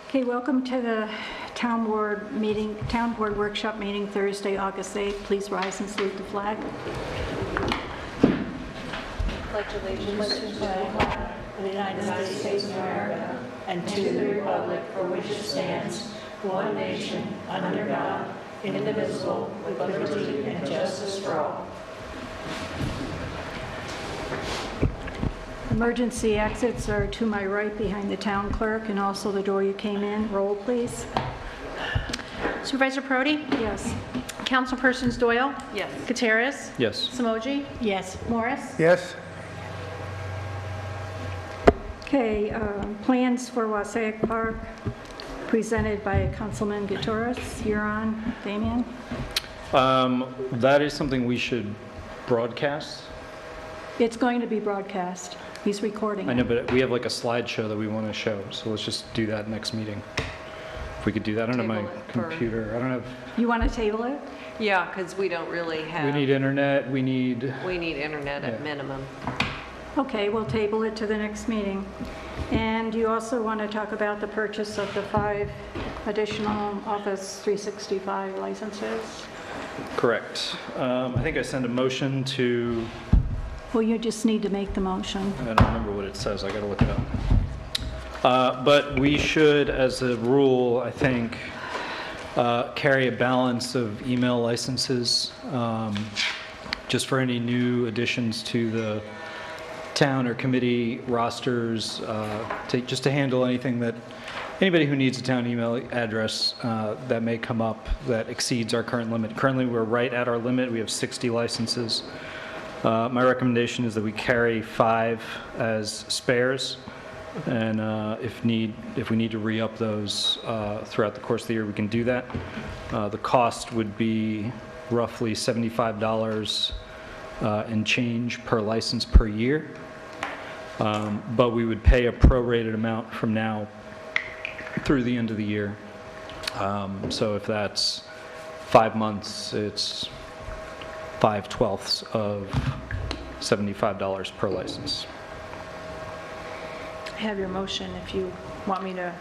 Okay, welcome to the Town Board Workshop meeting Thursday, August 8th. Please rise and salute the flag. Pledge allegiance to the flag of the United States of America and to the republic for which it stands, one nation, under God, indivisible, with liberty and justice for all. Emergency exits are to my right behind the town clerk and also the door you came in. Roll, please. Supervisor Prodi? Yes. Councilpersons Doyle? Yes. Gutierrez? Yes. Samoji? Yes. Morris? Yes. Okay, plans for Wassaic Park presented by Councilman Gutierrez. You're on, Damien. That is something we should broadcast. It's going to be broadcast. He's recording I it. know, but we have like a slideshow that we want to show, so let's just do that next meeting. If we could do that. I don't have my Table it for- computer. I don't have, You want to table it? Yeah, because we don't really have. we need internet, we need, internet at Yeah. minimum. Okay, we'll table it to the next meeting. And you also want to talk about the purchase of the 5 additional Office 365 licenses? correct. I think I sent a motion to, Well, you just need to make the motion. I don't remember what it says, I gotta look it up. But we should, as a rule, I think, carry a balance of email licenses, just for any new additions to the town or committee rosters, just to handle anything that, anybody who needs a town email address that may come up that exceeds our current limit. Currently, we're right at our limit, we have 60 licenses. My recommendation is that we carry 5 as spares, and if we need to re-up those throughout the course of the year, we can do that. The cost would be roughly $75 and change per license per year, but we would pay a prorated amount from now through the end of the year. So if that's 5 months, it's 5/12 of $75 per license. I have your motion if you want me to.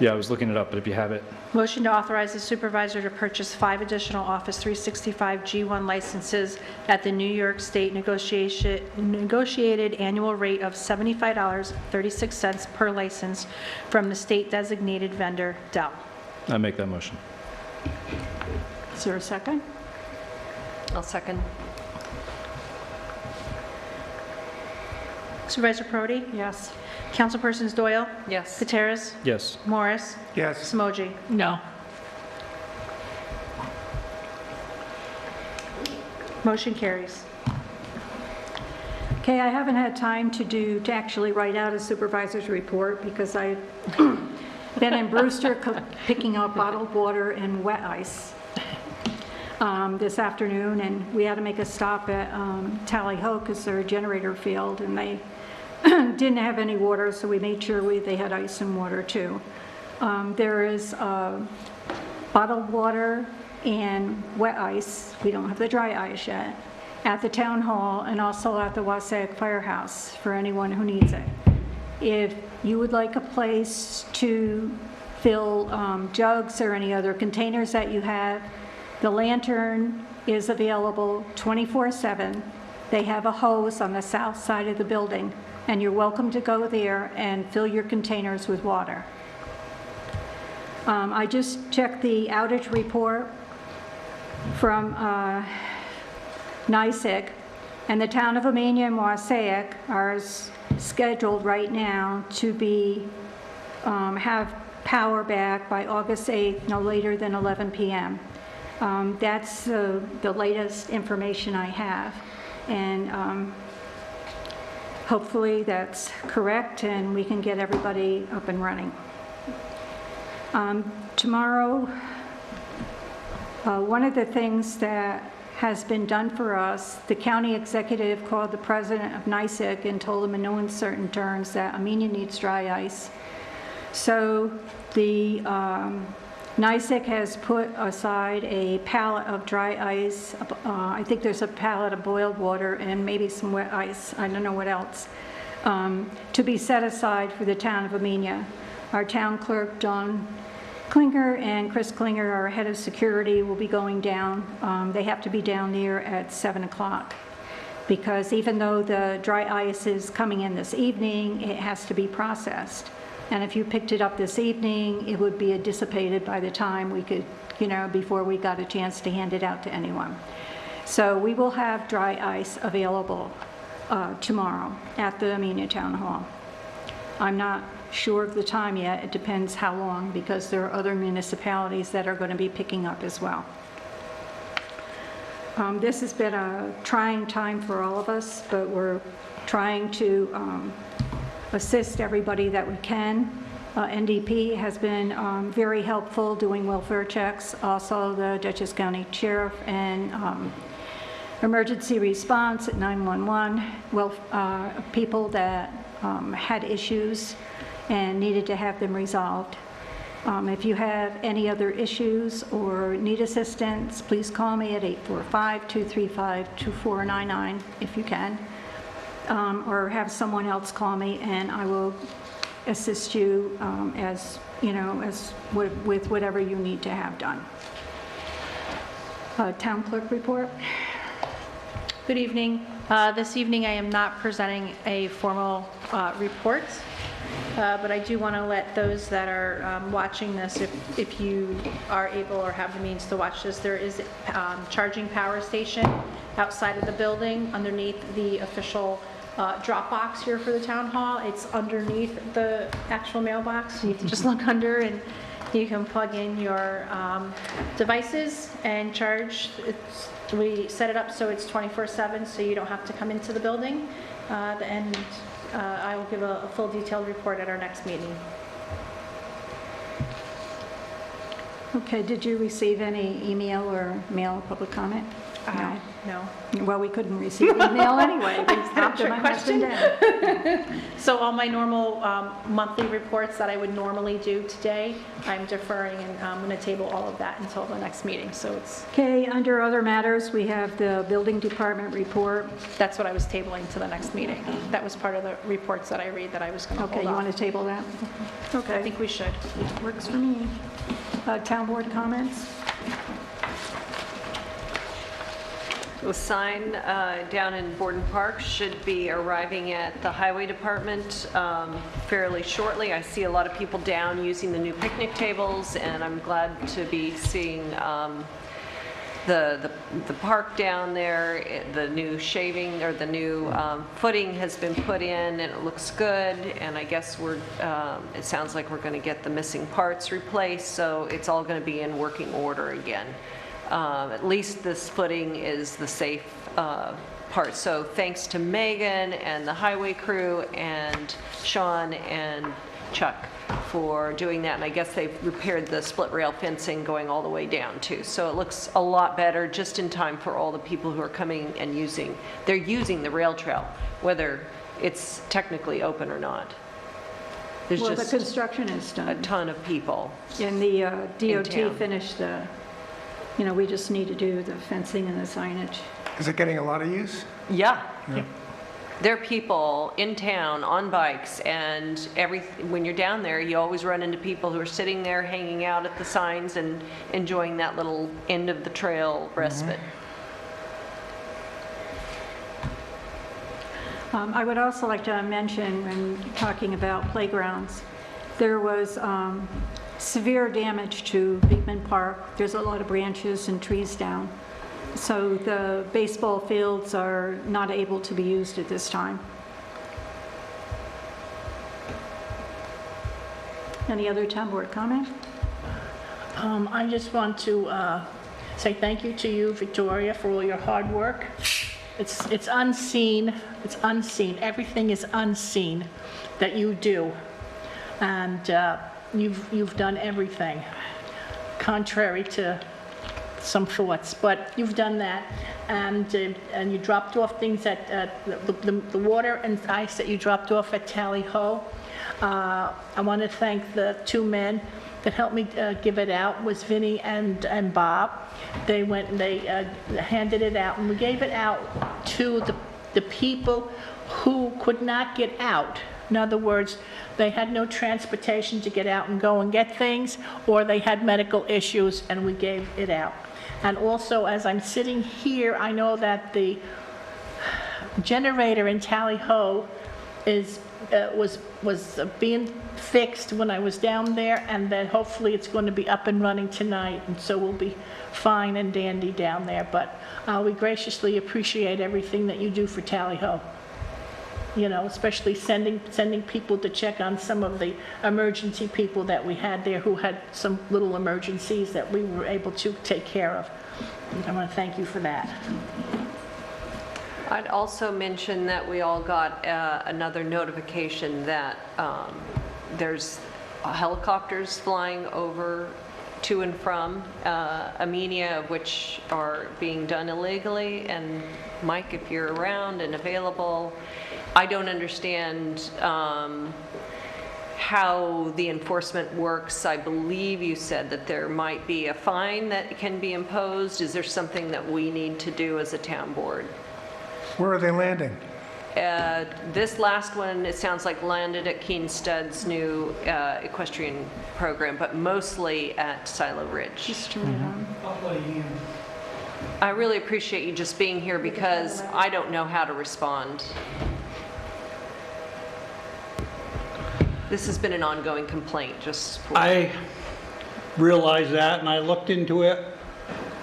Yeah, I was looking it up, but if you have it. Motion to authorize the supervisor to purchase 5 additional Office 365 G1 licenses at the New York State negotiated annual rate of $75.36 per license from the state designated vendor, Dell. I make that motion. Is there a second? I'll second. Supervisor Prodi? Yes. Councilpersons Doyle? Yes. Gutierrez? Yes. Morris? Yes. Samoji? No. Motion carries. Okay, I haven't had time to actually write out a supervisor's report because I've been in Brewster picking up bottled water and wet ice this afternoon, and we had to make a stop at Tally Ho because their generator failed, and they didn't have any water, so we made sure they had ice and water too. There is bottled water and wet ice, we don't have the dry ice yet, at the town hall and also at the Wassaic Firehouse for anyone who needs it. If you would like a place to fill jugs or any other containers that you have, the Lantern is available 24/7. They have a hose on the south side of the building, and you're welcome to go there and fill your containers with water. I just checked the outage report from NYSEG, and the town of Amenia and Wassaic are scheduled right now to have power back by August 8th, no later than 11 p.m. That's the latest information I have, and hopefully that's correct and we can get everybody up and running. Tomorrow, one of the things that has been done for us, the county executive called the president of NYSEG and told him in no uncertain terms that Amenia needs dry ice. So the NYSEG has put aside a pallet of dry ice. I think there's a pallet of boiled water and maybe some wet ice. I don't know what else, to be set aside for the town of Amenia. Our town clerk, John Klinger, and Chris Klinger, our head of security, will be going down. They have to be down there at 7 o'clock, because even though the dry ice is coming in this evening, it has to be processed. And if you picked it up this evening, it would be dissipated by the time we could, before we got a chance to hand it out to anyone. So we will have dry ice available tomorrow at the Amenia Town Hall. I'm not sure of the time yet. It depends how long, because there are other municipalities that are going to be picking up as well. This has been a trying time for all of us, but we're trying to assist everybody that we can. NDP has been very helpful doing welfare checks. Also, the Dutchess County Sheriff and emergency response at 911. Well, people that had issues and needed to have them resolved. If you have any other issues or need assistance, please call me at 845-235-2499 if you can, or have someone else call me, and I will assist you with whatever you need to have done. Town clerk report. Good evening. This evening, I am not presenting a formal report, but I do want to let those that are watching this, if you are able or have the means to watch this, there is a charging power station outside of the building underneath the official drop box here for the town hall. It's underneath the actual mailbox. You have to just look under, and you can plug in your devices and charge. We set it up so it's 24/7, so you don't have to come into the building. And I will give a full detailed report at our next meeting. Okay, did you receive any email or mail public comment? No. Well, we couldn't receive email anyway. We stopped Trick my husband in. So all my normal monthly reports that I would normally do today, I'm deferring, and I'm going to table all of that until the next meeting. So it's, Okay, under other matters, we have the building department report. that's what I was tabling to the next meeting. That was part of the reports that I read that I was going to Okay, hold you off. want to table that? I Okay, think we should. works for me. Town board comments? The sign down in Borden Park should be arriving at the highway department fairly shortly. I see a lot of people down using the new picnic tables, and I'm glad to be seeing the park down there. The new shaving, or the new footing has been put in, and it looks good. And I guess it sounds like we're going to get the missing parts replaced, so it's all going to be in working order again. At least this footing is the safe part. So thanks to Megan and the highway crew and Sean and Chuck for doing that. And I guess they've repaired the split rail fencing going all the way down too. So it looks a lot better, just in time for all the people who are coming and they're using the rail trail, whether it's technically open or not. There's Well, the just construction is a done. ton of people. And the DOT town. finished we just need to do the fencing and the signage. Is it getting a lot of use? Yeah. There are people in town on bikes, and when you're down there, you always run into people who are sitting there hanging out at the signs and enjoying that little end of the trail respite. I would also like to mention, when talking about playgrounds, there was severe damage to Beekman Park. There's a lot of branches and trees down. So the baseball fields are not able to be used at this time. Any other town board comment? I just want to say thank you to you, Victoria, for all your hard work. It's unseen. It's unseen. Everything is unseen that you do, and you've done everything, contrary to some thoughts, but you've done that, and you dropped off things at the water and ice that you dropped off at Tally Ho. I want to thank the two men that helped me give it out, was Vinny and Bob. They went and they handed it out, and we gave it out to the people who could not get out In other words, they had no transportation to get out and go and get things, or they had medical issues, and we gave it out. And also, as I'm sitting here, I know that the generator in Tally Ho was being fixed when I was down there, and then hopefully it's going to be up and running tonight, and so we'll be fine and dandy down there. But we graciously appreciate everything that you do for Tally Ho. You know, especially sending people to check on some of the emergency people that we had there who had some little emergencies that we were able to take care of. And I want to thank you for that. I'd also mention that we all got another notification that there's helicopters flying over to and from Amenia, which are being done illegally. And Mike, if you're around and available, I don't understand how the enforcement works. I believe you said that there might be a fine that can be imposed. Is there something that we need to do as a town board? Where are they landing? This last one, it sounds like landed at Keenstad's new equestrian program, but mostly at Silo Ridge. Just turn it on. I really appreciate you just being here because I don't know how to respond. This has been an ongoing complaint, just for... I realize that, and I looked into it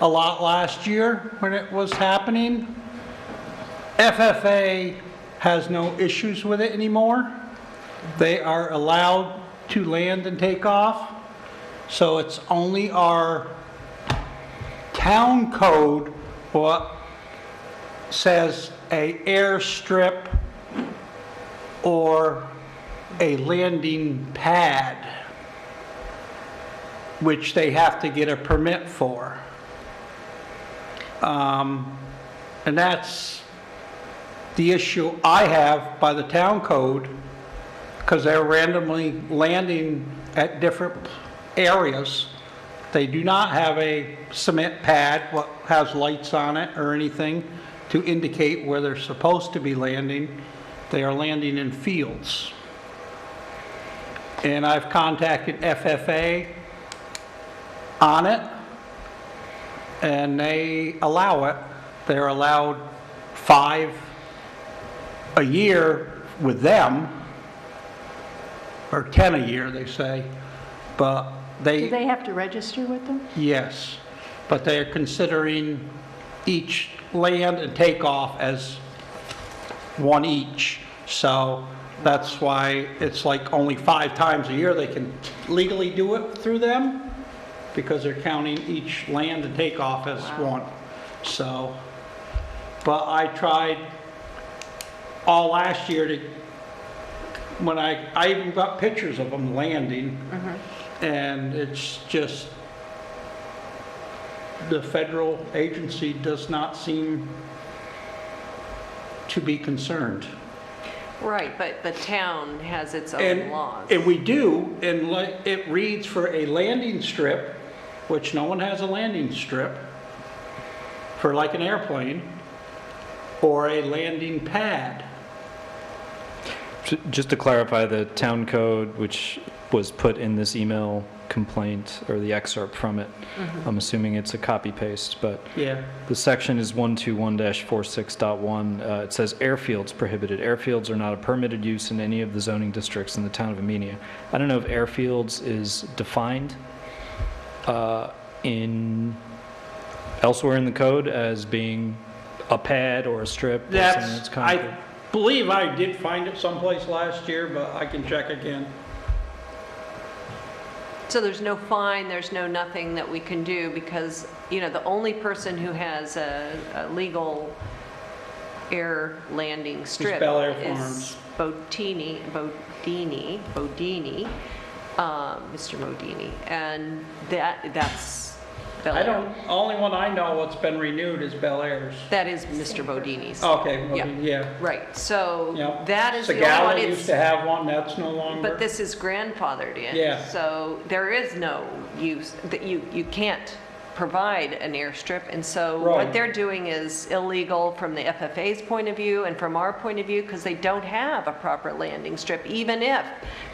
a lot last year when it was happening. FFA has no issues with it anymore. They are allowed to land and take off. So it's only our town code what says a airstrip or a landing pad, which they have to get a permit for. And that's the issue I have by the town code, because they're randomly landing at different areas. They do not have a cement pad what has lights on it or anything to indicate where they're supposed to be landing. They are landing in fields. And I've contacted FFA on it, and they allow it. They're allowed 5 a year with them, or 10 a year, they say, but Do they have to register with them? yes, but they are considering each land and takeoff as one each. So that's why it's like only 5 times a year they can legally do it through them, because they're counting each land and takeoff as one. So, but I tried all last year to, when I even got pictures of them landing, and it's just, the federal agency does not seem to be concerned. Right, but the town has its own laws. And we do, and it reads for a landing strip, which no one has a landing strip for like an airplane, or a landing pad. Just to clarify, the town code, which was put in this email complaint, or the excerpt from it, I'm assuming it's a copy paste, but Yeah. the section is 121-46.1. It says airfields prohibited. Airfields are not a permitted use in any of the zoning districts in the town of Amenia. I don't know if airfields is defined elsewhere in the code as being a pad or a strip or something that's concrete. I believe I did find it someplace last year, but I can check again. So there's no fine, there's no nothing that we can do, because, you know, the only person who has a legal air landing strip Bel Air is Farms. Bodini, Mr. Modini, and that's Bel Air. Only one I know what's been renewed is Bel Air's. That is Mr. Bodini's. Okay, Yeah. yeah. Right, so Yep. that is the only Sagala one. used to have one, that's no longer. But this is grandfathered in. Yeah. So there is no use, that you can't provide an airstrip. And so what Right. they're doing is illegal from the FFA's point of view and from our point of view, because they don't have a proper landing strip, even if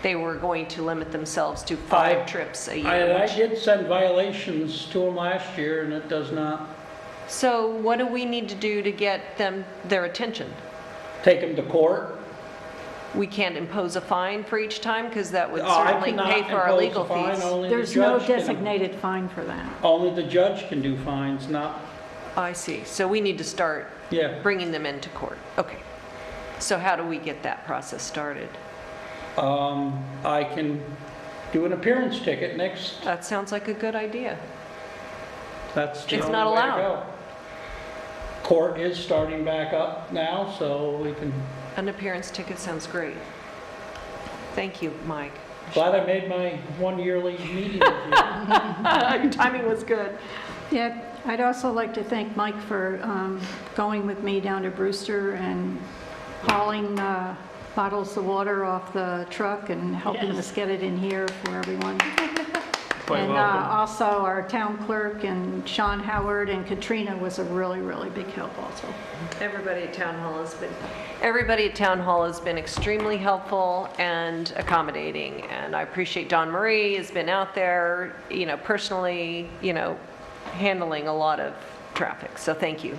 they were going to limit themselves to 5 trips a year. I did send violations to them last year, and it does not So what do we need to do to get them, their attention? take them to court. We can't impose a fine for each time, because that would I certainly cannot pay for our impose a legal fine, fees. only the There's no judge can- designated fine for that. Only the judge can do fines, not, I see. So we need to start yeah. bringing them into court. Okay. So how do we get that process started? I can do an appearance ticket next, That sounds like a good idea. that's the It's only not way to allowed. go. Court is starting back up now, so we can, An appearance ticket sounds great. Thank you, Mike. glad I made my 1 yearly meeting with you. Your timing was good. Yeah, I'd also like to thank Mike for going with me down to Brewster and hauling bottles of water off the truck and helping us get it in here for everyone. Quite And welcome. also our town clerk and Sean Howard and Katrina was a really, really big help also. Everybody at Town Hall has been extremely helpful and accommodating, and I appreciate Don Marie has been out there, personally, handling a lot of traffic, so thank you.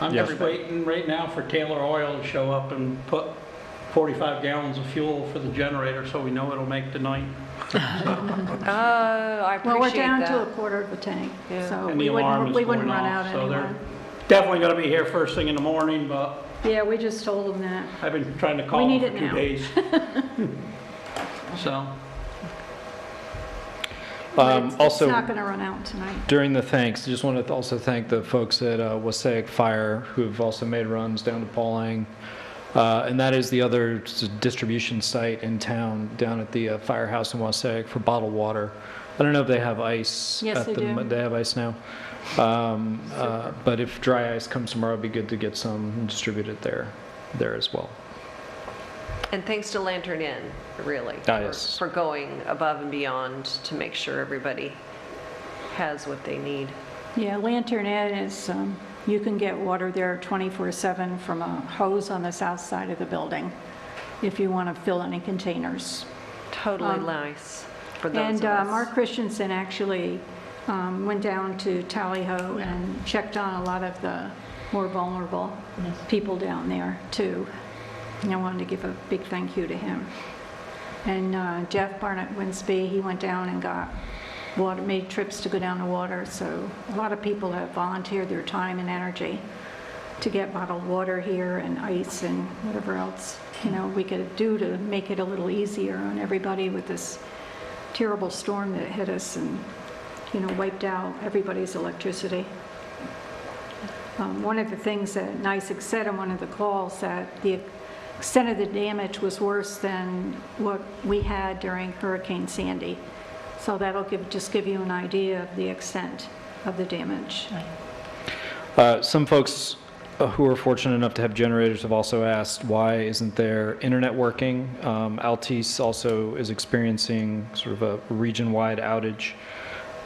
I'm Yeah. just waiting right now for Taylor Oil to show up and put 45 gallons of fuel for the generator, so we know it'll make the night. I Well, we're appreciate down to a that. quarter of a tank, Yeah. so And we the alarm wouldn't is going run out off, so anyway. they're definitely gonna be here first thing in the morning, but Yeah, we just told them that. I've been trying to call We need them for it 2 now. days. So, But it's Also, not going to run out tonight. during the thanks, I just want to also thank the folks at Wassaic Fire who have also made runs down to Pauling. And that is the other distribution site in town, down at the firehouse in Wassaic for bottled water. I don't know if they have ice. Yes, at they the- do. They have ice now. But if dry ice comes tomorrow, it'd be good to get some distributed there as well. And thanks to Lantern Inn, really, yes. for going above and beyond to make sure everybody has what they need. Yeah, Lantern Inn is, you can get water there 24/7 from a hose on the south side of the building if you want to fill any containers. Totally nice for those And of us. Mark Christensen actually went down to Tally Ho and checked on a lot of the more vulnerable people down there, too. And I wanted to give a big thank you to him. And Jeff Barnett-Winsby, he went down and got water, made trips to go down to water. So a lot of people have volunteered their time and energy to get bottled water here and ice and whatever else, we could do to make it a little easier on everybody with this terrible storm that hit us and, wiped out everybody's electricity. One of the things that NYSEG said on one of the calls, that the extent of the damage was worse than what we had during Hurricane Sandy. So that'll just give you an idea of the extent of the damage. Some folks who are fortunate enough to have generators have also asked, why isn't there internet working? Altice also is experiencing sort of a region-wide outage.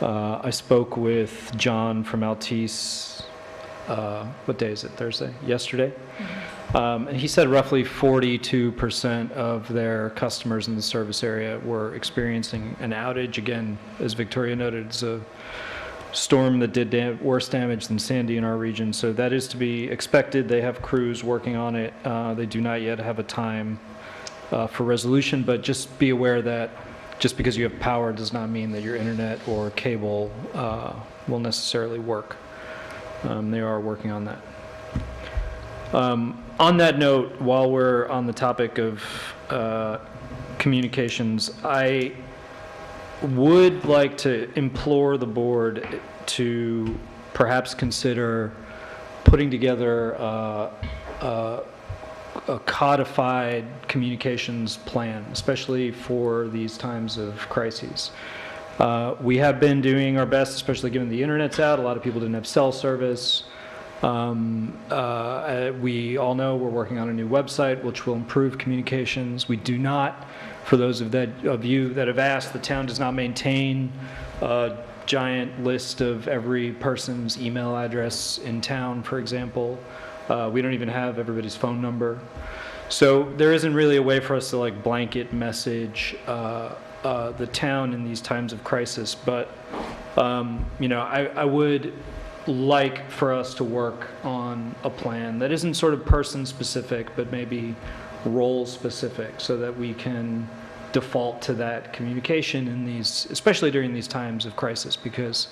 I spoke with John from Altice, what day is it, Thursday? Yesterday? And he said roughly 42% of their customers in the service area were experiencing an outage. Again, as Victoria noted, it's a storm that did worse damage than Sandy in our region, so that is to be expected. They have crews working on it. They do not yet have a time for resolution, but just be aware that just because you have power does not mean that your internet or cable will necessarily work. They are working on that. On that note, while we're on the topic of communications, I would like to implore the board to perhaps consider putting together a codified communications plan, especially for these times of crises. We have been doing our best, especially given the internet's out. A lot of people didn't have cell service. We all know we're working on a new website which will improve communications. We do not, for those of you that have asked, the town does not maintain giant list of every person's email address in town, for example. We don't even have everybody's phone number. So there isn't really a way for us to like blanket message the town in these times of crisis. But, I would like for us to work on a plan that isn't sort of person-specific, but maybe role-specific, so that we can default to that communication in these, especially during these times of crisis, because,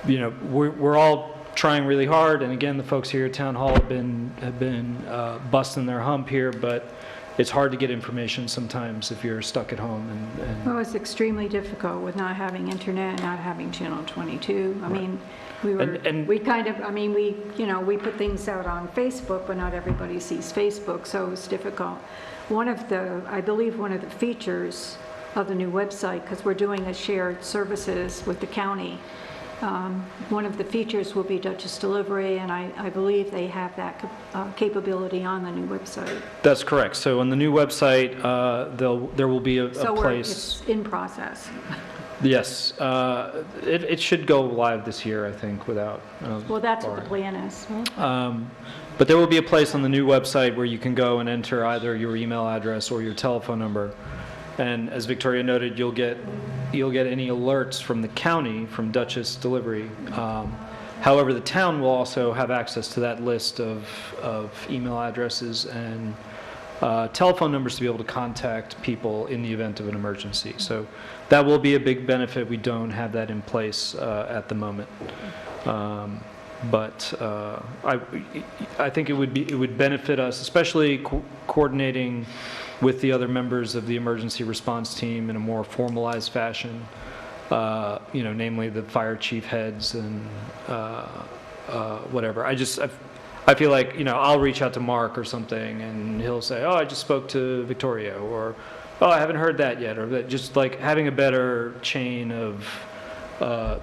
we're all trying really hard, and again, the folks here at Town Hall have been busting their hump here, but it's hard to get information sometimes if you're stuck at home. Well, it's extremely difficult with not having internet, not having Channel 22. I mean, we put things out on Facebook, but not everybody sees Facebook, so it's difficult. I believe one of the features of the new website, because we're doing a shared services with the county, one of the features will be Duchess Delivery, and I believe they have that capability on the new website. That's correct. So on the new website, there will be a So place. it's in process. Yes, it should go live this year, I think, without. Well, that's what the barring. plan is. But there will be a place on the new website where you can go and enter either your email address or your telephone number. And as Victoria noted, you'll get any alerts from the county, from Duchess Delivery. However, the town will also have access to that list of email addresses and telephone numbers to be able to contact people in the event of an emergency. So that will be a big benefit. We don't have that in place at the moment. But I think it would benefit us, especially coordinating with the other members of the emergency response team in a more formalized fashion, namely the fire chief heads and whatever. I feel like, I'll reach out to Mark or something and he'll say, oh, I just spoke to Victoria, or, oh, I haven't heard that yet, or that, just like having a better chain of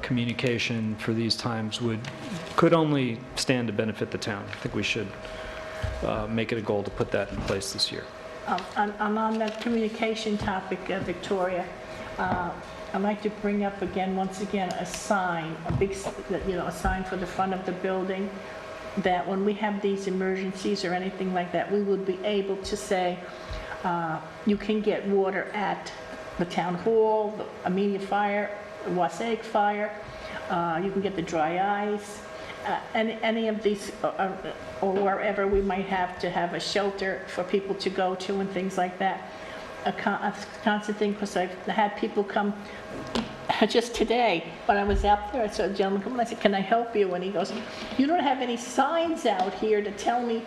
communication for these times could only stand to benefit the town. I think we should make it a goal to put that in place this year. On that communication topic, Victoria, I'd like to bring up once again, a sign, a sign for the front of the building, that when we have these emergencies or anything like that, we would be able to say, you can get water at the town hall, the Amenia Fire, the Wasaig Fire, you can get the dry ice, any of these, or wherever we might have to have a shelter for people to go to and things like that. A constant thing, because I've had people come just today, when I was out there, I saw a gentleman come and I said, can I help you? And he goes, you don't have any signs out here to tell me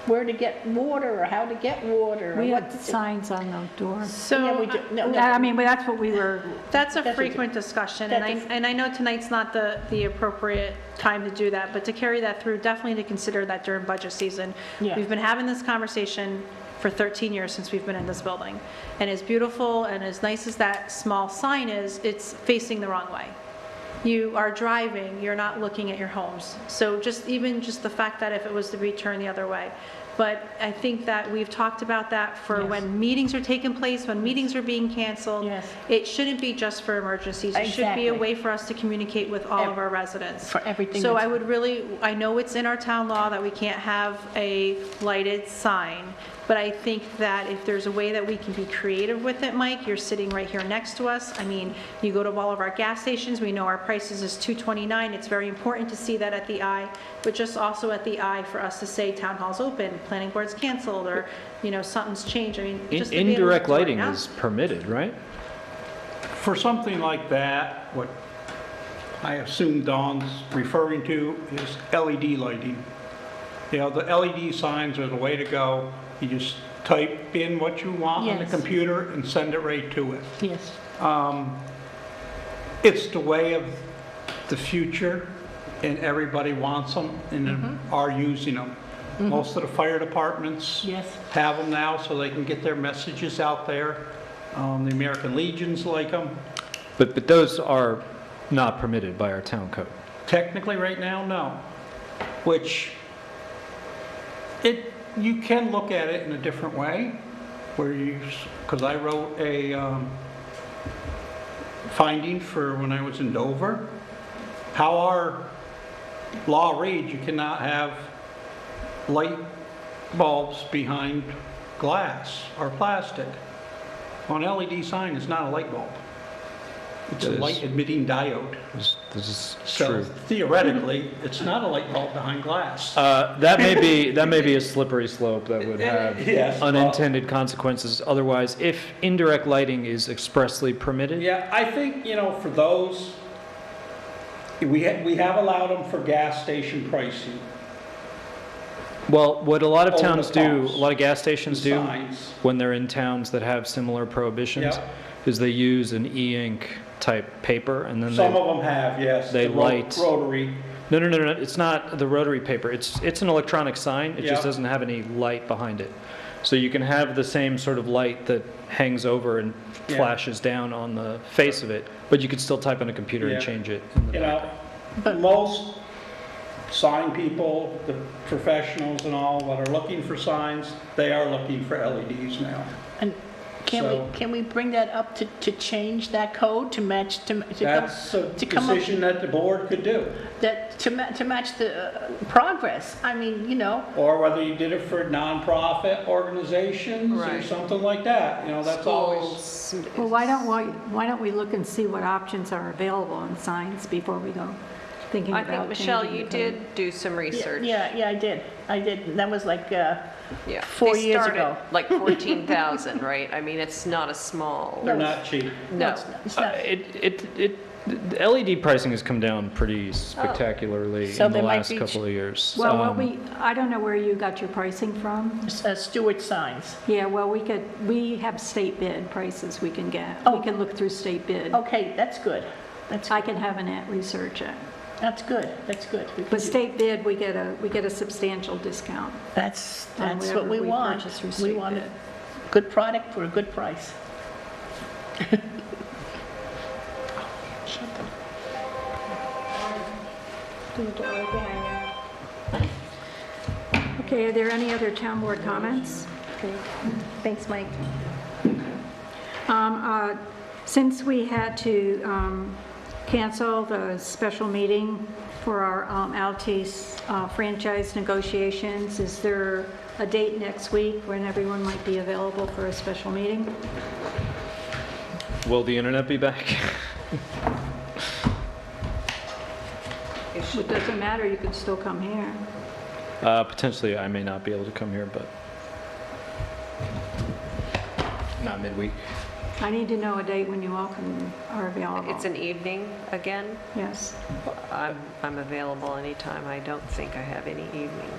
where to get water or how to get water. We or what have to do. signs on the door. So Yeah, we do. No, I mean, but that's what we were, that's a That's frequent discussion, that's and I know tonight's not the appropriate time to do that, but to carry that through, definitely to consider that during budget season. Yeah. We've been having this conversation for 13 years since we've been in this building. And as beautiful and as nice as that small sign is, it's facing the wrong way. You are driving, you're not looking at your homes. So even just the fact that if it was to be turned the other way. But I think that we've talked about that for Yes. when meetings are taking place, when meetings are being canceled. Yes. It shouldn't be just for emergencies. It should be a Exactly. way for us to communicate with all of our residents. For everything So that's- I know it's in our town law that we can't have a lighted sign, but I think that if there's a way that we can be creative with it, Mike, you're sitting right here next to us. I mean, you go to all of our gas stations, we know our prices is $2.29. It's very important to see that at the eye, but just also at the eye for us to say town hall's open, planning board's canceled, or, something's changed. I mean, just to be able to Indirect do it lighting now. is permitted, right? For something like that, what I assume Dawn's referring to is LED lighting. The LED signs are the way to go. You just type in what you want on the Yes. computer and send it right to it. Yes. It's the way of the future, and everybody wants them and are using them. Most of the fire departments Yes. have them now so they can get their messages out there. The American Legions like them. But those are not permitted by our town code. Technically, right now, no. Which, you can look at it in a different way, where because I wrote a finding for when I was in Dover, how our law reads, you cannot have light bulbs behind glass or plastic. On LED sign, it's not a light bulb. It's a It is. light emitting diode. This is So true. theoretically, it's not a light bulb behind glass. That may be a slippery slope that would have Yes, well- unintended consequences. Otherwise, if indirect lighting is expressly permitted, Yeah, I think, for those, we have allowed them for gas station pricing. well, what a lot of Over the towns do, pumps. a lot of gas stations do Signs. when they're in towns that have similar prohibitions, Yep. is they use an e-ink type paper and then Some they, of them have, yes. they the light- Rotary. no, it's not the rotary paper. It's an electronic sign. It just Yeah. doesn't have any light behind it. So you can have the same sort of light that hangs over and Yeah. flashes down on the face of it, but you could still type on a computer and Yeah. change it in the back. Most sign people, the professionals and all that are looking for signs, they are looking for LEDs now. And So- can we bring that up to change that code to match, That's a to come up, decision that the board could do. to match the progress? I mean, Or whether you did it for nonprofit organizations or Right. something like that, that's always. Schools, Well, why don't we look and see what options are available on signs before we go thinking I about think, Michelle, changing you the code? did do some research. yeah, I did. That was like, Yeah. 4 They years start at ago. like 14,000, right? I mean, it's not a small, They're not cheap. no. it's not. The LED pricing has come down pretty spectacularly So in the they might last be- couple of years. Well, I don't know where you got your pricing from. Stewart signs. Yeah, well, we have state bid prices we can get. Oh. We can look through state bid. Okay, that's good. I can have Annette research it. That's good. We can With do- state bid, we get a substantial discount. That's on what whatever we we want. purchase through We state want a bid. good product for a good price. Okay, are there any other town board comments? Okay, thanks, Mike. Since we had to cancel the special meeting for our Altice franchise negotiations, is there a date next week when everyone might be available for a special meeting? Will the internet be back? It doesn't matter, you can still come here. Potentially, I may not be able to come here, but not midweek. I need to know a date when you all are available. It's an evening again. Yes. I'm available anytime. I don't think I have any evening.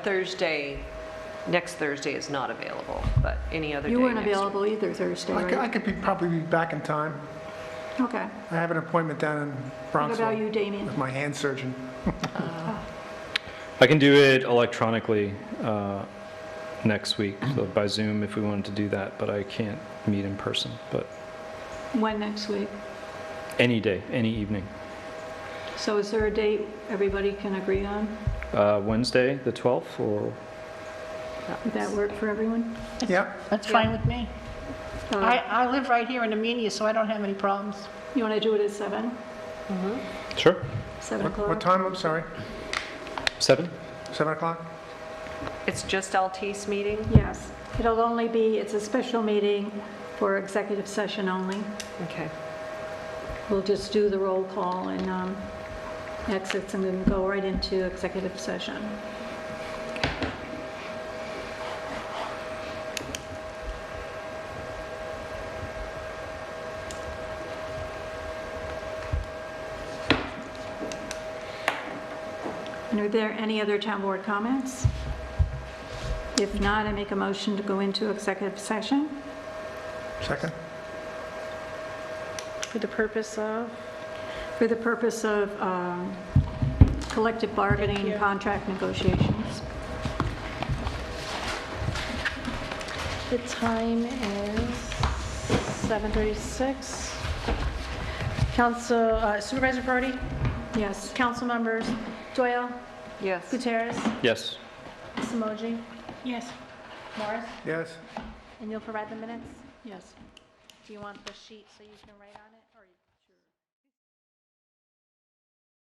Thursday, next Thursday is not available, but any other day You weren't next week. available either Thursday, I right? could probably be back in time. Okay. I have an appointment down in What about Bronxville you, Damien? with my hand surgeon. I can do it electronically next week, so by Zoom if we wanted to do that, but I can't meet in person. But When next week? any day, any evening. So is there a date everybody can agree on? Wednesday, the 12th, or Would that work for everyone? Yep, That's fine with me. I live right here in Amenia, so I don't have any problems. You want to do it at 7? sure, 7 what o'clock? time, I'm sorry? 7? 7 o'clock? It's just Altice meeting? Yes. It's a special meeting for executive session only. Okay. We'll just do the roll call and exits and then go right into executive session. And are there any other town board comments? If not, I make a motion to go into executive session. Second? For the purpose of? For the purpose of collective bargaining and contract negotiations. The time is 7:36. Council, Supervisor Brody? Yes. Council members Doyle, Yes. Gutierrez, Yes. Simoji, Yes. Morris, Yes? and you'll provide the minutes? Yes. Do you want the sheet so you can write on it?